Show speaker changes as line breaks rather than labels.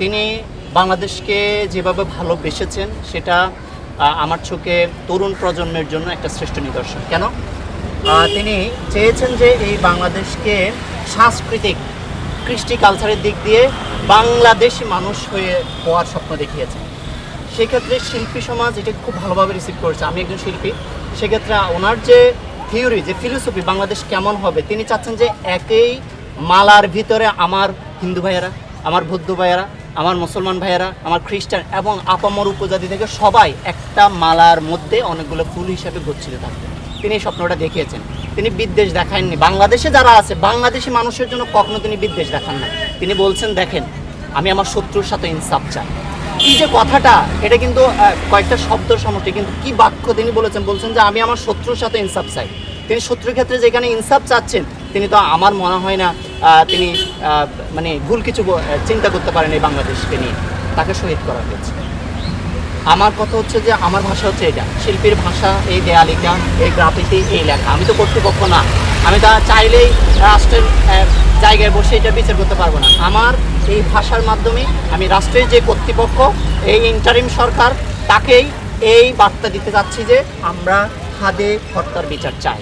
তিনি বাংলাদেশকে যেভাবে ভালোবেসেছেন সেটা আমার চোখে তরুণ প্রজন্মের জন্য একটা শ্রেষ্ঠ নিদর্শন। কেন? তিনি চেয়েছেন যে এই বাংলাদেশকে সাংস্কৃতিক কৃষ্টি কালচারের দিক দিয়ে বাংলাদেশি মানুষ হওয়ার স্বপ্ন দেখিয়েছেন। সেক্ষেত্রে শিল্পী সমাজ এটা খুব ভালোভাবে রিসিভ করেছে। আমি একজন শিল্পী, সেক্ষেত্রে ওনার যে থিওরি, যে ফিলোসফি বাংলাদেশ কেমন হবে, তিনি চাচ্ছেন যে একই মালার ভিতরে আমার হিন্দু ভাইয়েরা, আমার বৌদ্ধ ভাইয়েরা, আমার মুসলমান ভাইয়েরা, আমার খ্রিস্টান এবং আপামর উপজাতি থেকে সবাই একটা মালার মধ্যে অনেকগুলো ফুল হিসাবে গচ্ছিত থাকবে। তিনি এই স্বপ্নটা দেখিয়েছেন। তিনি বিদ্বেষ দেখাননি। বাংলাদেশে যারা আছে বাংলাদেশি মানুষের জন্য কখনো তিনি বিদ্বেষ দেখান না। তিনি বলছেন, দেখেন আমি আমার শত্রুর সাথে ইনসাফ চাই। এই যে কথাটা, এটা কিন্তু কয়েকটা শব্দ সমষ্টি, কিন্তু কি বাক্য তিনি বলছেন যে আমি আমার শত্রুর সাথে ইনসাফ চাই। তিনি শত্রুর ক্ষেত্রে যেখানে ইনসাফ চাচ্ছেন, তিনি তো আমার মনে হয় না তিনি মানে ভুল কিছু চিন্তা করতে পারেন এই বাংলাদেশকে নিয়ে। তাকে শহীদ করা হয়েছে। আমার কথা হচ্ছে যে আমার ভাষা হচ্ছে এটা, শিল্পীর ভাষা এই দেয়ালিকা, এই গ্রাফিতি, এই লেখা। আমি তো কর্তৃপক্ষ না, আমি তা চাইলেই রাষ্ট্রের জায়গায় বসে এটা বিচার করতে পারবো না। আমার এই ভাষার মাধ্যমে আমি রাষ্ট্রের যে কর্তৃপক্ষ, এই ইন্টারিম সরকার, তাকেই এই বার্তা দিতে চাচ্ছি যে আমরা হাদে হত্যার বিচার চাই।